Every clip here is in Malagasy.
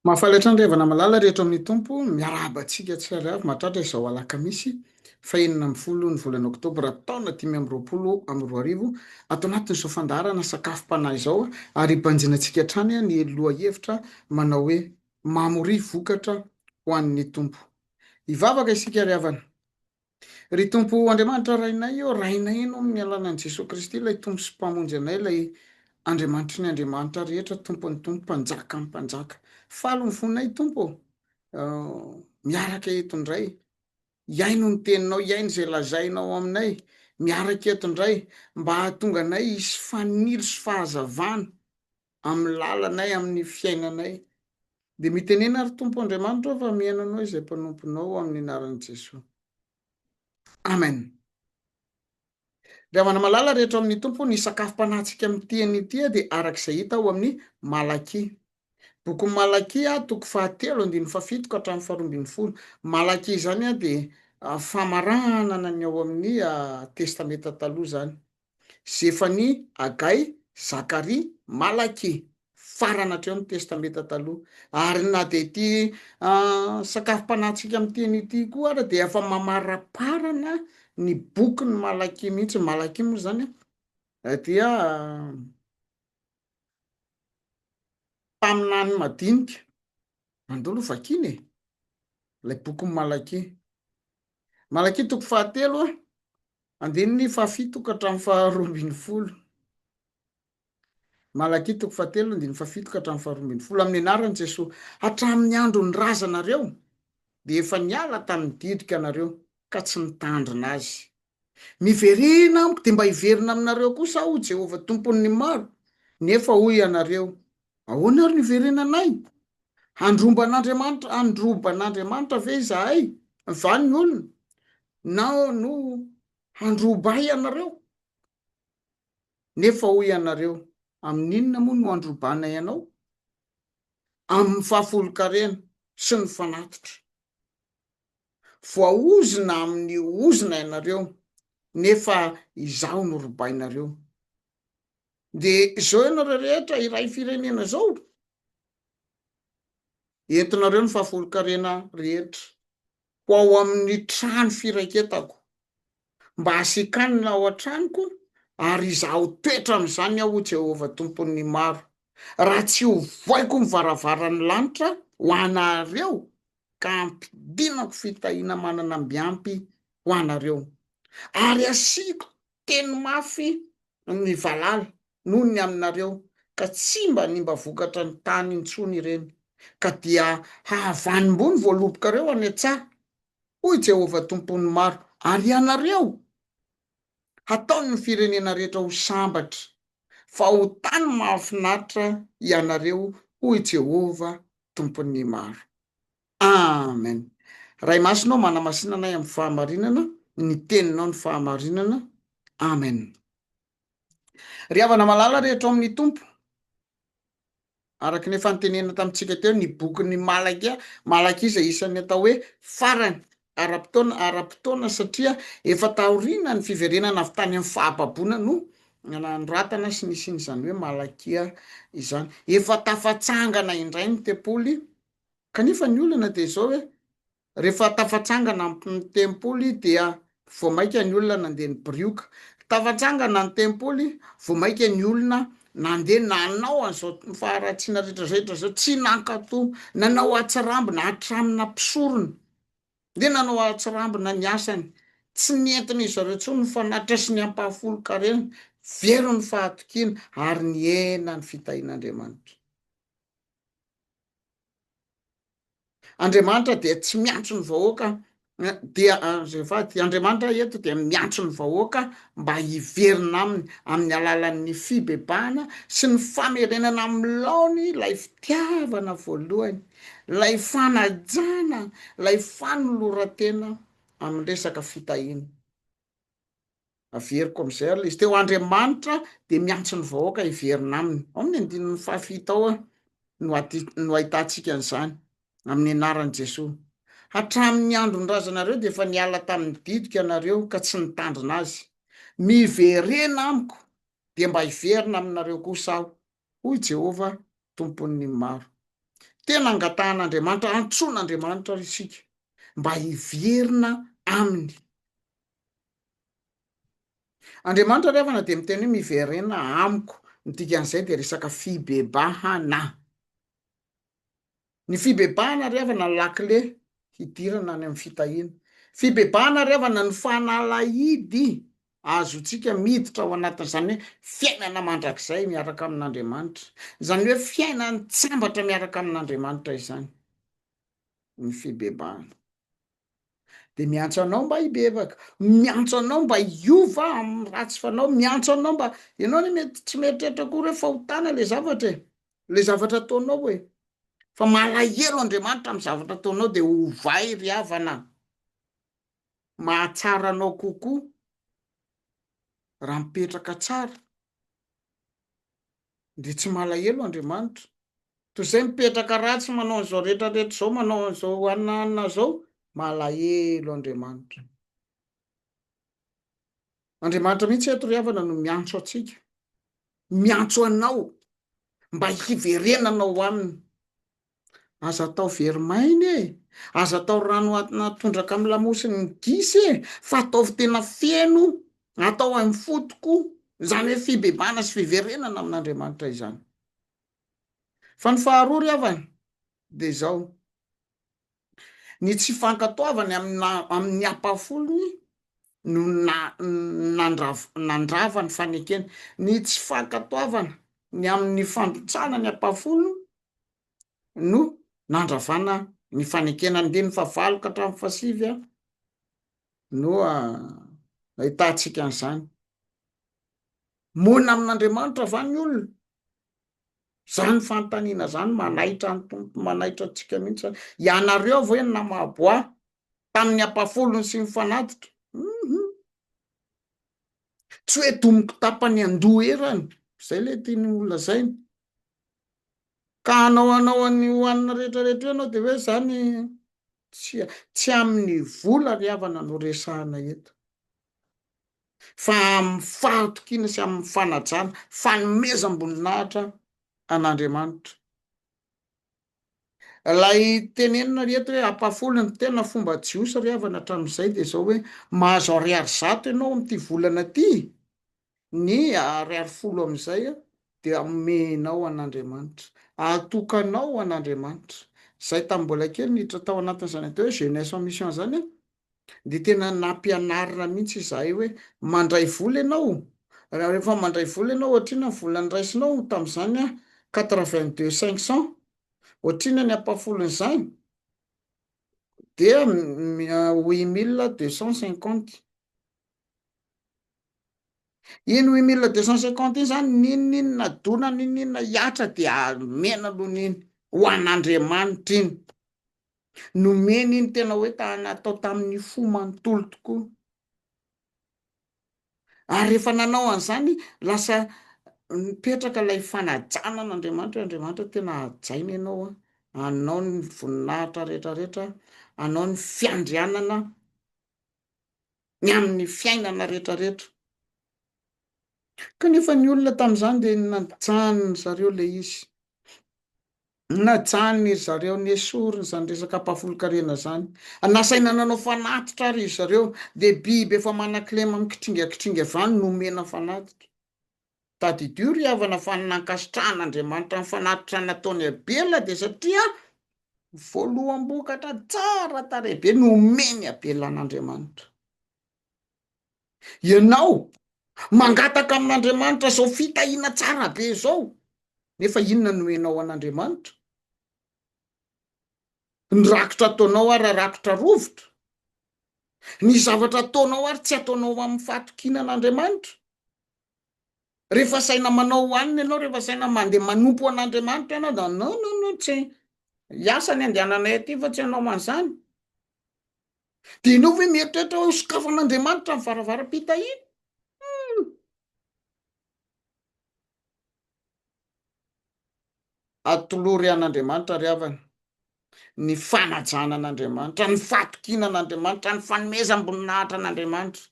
Mahafalatra andrevana malala rehetra amin'ny tompo miaraba antsika tsara avy mahatratra izao alakamisy fahenina amin'ny folo ny volana oktobra taona 2024 ato anatin'izao fandarana sakafom-panahy izao ary mpanjinantsika hatrany ny loha hevitra manao hoe mamory vokatra ho an'ny tompo. Hivavaka isika ry havana. Ry tompo Andriamanitra rainay eo rainay no amin'ny alalan'i Jesosy Kristy ilay tompo sy mpamonjy anay, ilay Andriamanitra ny Andriamanitra rehetra, tompon'ny tompo, mpanjaka amin'ny mpanjaka. Falo ny fonay tompo, miaraka eto indray, iaino ny teninao, iaino izay lazainao aminay, miaraka eto indray mba hahatonga anay hisy fanilo sy fahazavana amin'ny lalanay, amin'ny fiainanay. Dia mitenena ary tompo Andriamanitra fa miainanao izay mpanomponao amin'ny anaran'i Jesosy. Amen. Ry havana malala rehetra amin'ny tompo, ny sakafom-panahintsika amin'ny teny ity dia arak'izay hita ao amin'ny Malaky. Boky Malaky toko 7:7 ka hatramin'ny 12. Malaky izany dia famaranana ny ao amin'ny testameta taloha zany. Zefany, Agay, Zakaria, Malaky farana hatreo amin'ny testameta taloha. Ary na dia ity sakafom-panahintsika amin'ny teny ity koa ary dia efa mamaraparana ny boky ny Malaky mihitsy. Malaky moa zany dia taminany madinika mandolo vakiny ilay boky Malaky. Malaky toko 7 andininy 7 ka hatramin'ny 12. Malaky toko 7 andininy 7 ka hatramin'ny 12 amin'ny anaran'i Jesosy. Hatramin'ny andro ny razanareo dia efa niala tamin'ny didika anareo ka tsy nitandrina azy. Miverina amiko dia mba hiverina aminareo kosa aho Jehovah tompon'ny maro. Nefa hoy anareo, ahoana ary niverenanay? Androban'Andriamanitra ve izahay? Va ny olona? No handroba ianareo? Nefa hoy anareo, amin'inona moa no androbanay ianao? Amin'ny fahafolokarena sy ny fanatitra. Voaozina amin'ny ozina ianareo, nefa izaho no robainareo. Dia izao ianareo rehetra iray firenena izao, entinareo ny fahafolokarena rehetra ho ao amin'ny trano firaketako, mba hasikanina ao an-tranoko ary izaho toetra amin'izany aho Jehovah tompon'ny maro. Raha tsy ho voaiko ny varavaran'ny lanitra ho anareo ka ampidinako fitahiana manana miampy ho anareo, ary asiako teny mafy ny valala noho ny aminareo ka tsy mba nimba vokatra ny tany intsony ireny, ka dia hahavanim-bony voalobokareo any an-tsaha hoy Jehovah tompon'ny maro. Ary ianareo ataony ny firenena rehetra ho sambatra fa ho tany mahafinaritra ianareo hoy Jehovah tompon'ny maro. Amen. Ray masinao manamasinanay amin'ny fahamarinana, ny teninao ny fahamarinana. Amen. Ry havana malala rehetra amin'ny tompo, araka ny efa nitenena tamintsika teo, ny bokin'ny Malaky izay isan'ny atao hoe farany ara-potoana satria efa taoriana ny fiverenana avy tany amin'ny fahababoana no nanoratana sy nisin'izany hoe Malaky izany. Efa tafatsangana indray ny tempoly, kanefa ny olona dia izao hoe rehefa tafatsangana amin'ny tempoly dia voamaika ny olona nandeha ny brioka. Tafatsangana ny tempoly, voamaika ny olona nandeha nanao an'izao faharatsiana rehetrarehetra zao, tsy nankatoa, nanao atsirambina hatramina mpisorona, dia nanao atsirambina ny asany, tsy nentina izy ireo intsony ny fanatitra sy ny ampahafolokarena, very ny fahatokiana ary ny hena ny fitahin'Andriamanitra. Andriamanitra dia tsy miantso ny vahoaka, dia Andriamanitra eto dia miantso ny vahoaka mba hiverina aminy amin'ny alalan'ny fibebahana sy ny famerenana amin'ny laony ilay fitiavana voalohany, ilay fanajana, ilay fanolorantena amin'ny resaka fitahiana. Averiko amin'izay ary izy teo, Andriamanitra dia miantso ny vahoaka hiverina aminy. Ao amin'ny andininy 7 no ahitantsika an'izany amin'ny anaran'i Jesosy. Hatramin'ny andro ny razanareo dia efa niala tamin'ny didika anareo ka tsy nitandrina azy. Miverena amiko dia mba hiverina aminareo kosa aho hoy Jehovah tompon'ny maro. tena angatahan'Andriamanitra, antsoin'Andriamanitra isika mba hiverina aminy. Andriamanitra rehafana de miteny hoe miverena amiko, nydikan'izay de resaka fibebahana. Ny fibebahana rehafana lakile hidirana any amin'ny fitahiana. Fibebahana rehafana ny fanalahidy azotsika miditra ao anatin'izany hoe fiainana mandrakizay miaraka amin'Andriamanitra, zany hoe fiainany tsambatra miaraka amin'Andriamanitra izany ny fibebahana. De miantso anao mba hibebaka, miantso anao mba hiova amin'ny ratsy fanao, miantso anao mba ianao ny mety tsy mieritreritra akory hoe fahotana le zavatra le zavatra ataonao fa malahelo Andriamanitra amin'ny zavatra ataonao de ovay ry havana, mahatsara anao kokoa raha mipetraka tsara de tsy malahelo Andriamanitra. Toy izay mipetraka ratsy manao an'izao rehetrarehetra zao, manao an'izao anana zao, malahelo Andriamanitra. Andriamanitra mihitsy eto ry havana no miantso atsika, miantso anao mba hiverenanao aminy. Aza atao verimaina aza atao rano natondraka amin'ny lamosiny ny gisy fa ataovy tena feno, atao amin'ny fotoko, zany hoe fibebahana sy fiverenana amin'Andriamanitra izany. Fa ny faharoa ry havana de zao, ny tsy fankatoavany amin'ny ampafolony no nandrava ny fanekena, ny tsy fankatoavana ny amin'ny fandrotsana ny ampafolony no nandravana ny fanekena. Andiny fahavalo ka hatramin'ny fahasivy no ahitantsika an'izany. Monina amin'Andriamanitra zany ny olona, zany fanontaniana zany manaitra ny tompo, manaitra antsika mihitsy. Ianareo ve ny namaboa tamin'ny ampafolony sy ny fanatitra? Tsy hoe domiko tapany andoha erany, zay le tiany olazainy. Ka anao ny hoanina rehetrarehetra ianao de hoe zany tsy amin'ny vola ry havana no resahana eto, fa amin'ny fahatokiana sy amin'ny fanajana, fanomezam-boninahitra an'Andriamanitra. Lay tenenina ry eto hoe ampafolony tena fomba jiosy ry havana hatramin'izay de zao hoe mahazo 200 ianao amin'ity volana ty, ny 210 amin'izay de omenao an'Andriamanitra, atokanao an'Andriamanitra. Zay tamin'ny mbola kely niditra tao anatin'izany atao hoe jeunesse en mission zany de tena nampianarina mihitsy izahay hoe mandray vola ianao, rehefa mandray vola ianao ohatrina ny volany raisinao tamin'izany 82 500, ohatrina ny ampafolon'izany de 8250. Iny 8250 iny zany ninona dona, ninona hiatra de amena aloha iny ho an'Andriamanitra iny, nomena iny tena hoe natao tamin'ny fo manontolo tokoa. Ary rehefa nanao an'izany lasa mipetraka ilay fanajana an'Andriamanitra, Andriamanitra tena hajaina ianao anao ny voninahitra rehetrarehetra, anao ny fiandrianana ny amin'ny fiainana rehetrarehetra. Kanefa ny olona tamin'izany de najanony zareo le izy, najanony zareo, nesoriny zany resaka ampahafolo-karena zany, nasaina nanao fanatitra ary zareo, de biby efa manan-kilema mikitringakitringa avany nomena fanatitra. Tadidio ry havana fa nankasitrahan'Andriamanitra ny fanatitra nataony Abela de satria voaloham-bokatra tsara tarehy be nomeny Abela an'Andriamanitra. Ianao mangataka amin'Andriamanitra zao fitahiana tsara be zao, nefa inona nomenao an'Andriamanitra? Ny rakotra ataonao ary rakotra rovitra, ny zavatra ataonao ary tsy ataonao amin'ny fahatokiana an'Andriamanitra. Rehefa saina manao hoanina ianao, rehefa saina mandeha manompo an'Andriamanitra ianao da no tsy hiasa ny andehananay aty fa tsy hanao man'izany. De ianao ve mieritreritra ho sokafan'Andriamanitra ny varavaram-pitahiana? Atolory an'Andriamanitra ry havana ny fanajana an'Andriamanitra, ny fahatokiana an'Andriamanitra, ny fanomezam-boninahitra an'Andriamanitra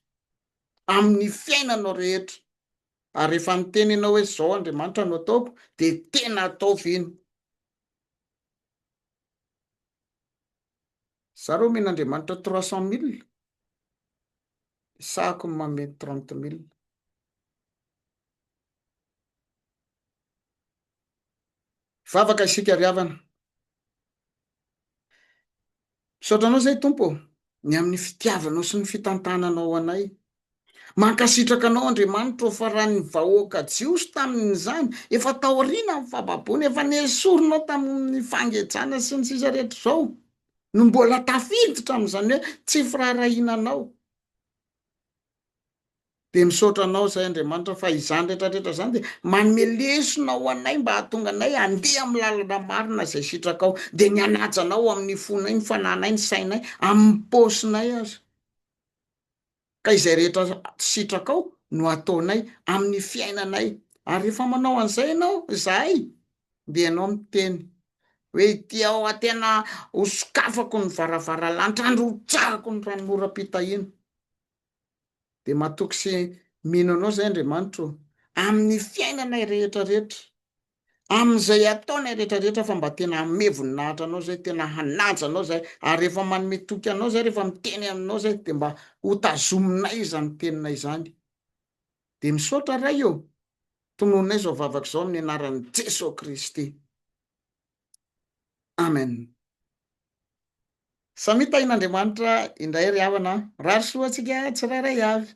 amin'ny fiainanao rehetra. Ary rehefa miteny ianao hoe zao Andriamanitra no ataoko de tena ataovy iny. zareo men'andriamanitra 300 000 sahako ny mamety 30 000. Vavaka isika ry havana, misaotranao zay tompo ny amin'ny fitiavanao sy ny fitantananao anay. Mankasitraka anao Andriamanitra fa raha ny vahoaka jiosy tamin'izany efa taoriana ny fababony, efa nesoronao tamin'ny fangejana sy ny sisa rehetra izao no mbola tafiditra amin'izany hoe tsy firarahinanao. De misaotra anao zay Andriamanitra fa izany rehetrarehetra zany de manome lesona ho anay mba hahatonga anay andeha amin'ny lalana marina zay sitraka ao, de ny anajanao amin'ny fonay, ny fananay, ny sainay, amin'ny paosinay aza. Ka izay rehetra sitraka ao no ataonay amin'ny fiainanay. Ary rehefa manao an'izay ianao, zahay de ianao miteny hoe ity ao tena hosokafako ny varavaranlanitra, androtsahako ny ranomoram-pitahina. De matoky sy mino anao zay Andriamanitra amin'ny fiainanay rehetrarehetra, amin'izay ataonay rehetrarehetra fa mba tena hanome voninahitra anao zay, tena hanaja anao zay, ary rehefa manome toky anao zay, rehefa miteny aminao zay de mba hotazominay izany teninay izany. De misaotra ray eo, tonononay zao vavaka izao amin'ny anaran'i Jesosy Kristy. Amen. Samita in'Andriamanitra indray ry havana, rary soa antsika tsirairay avy.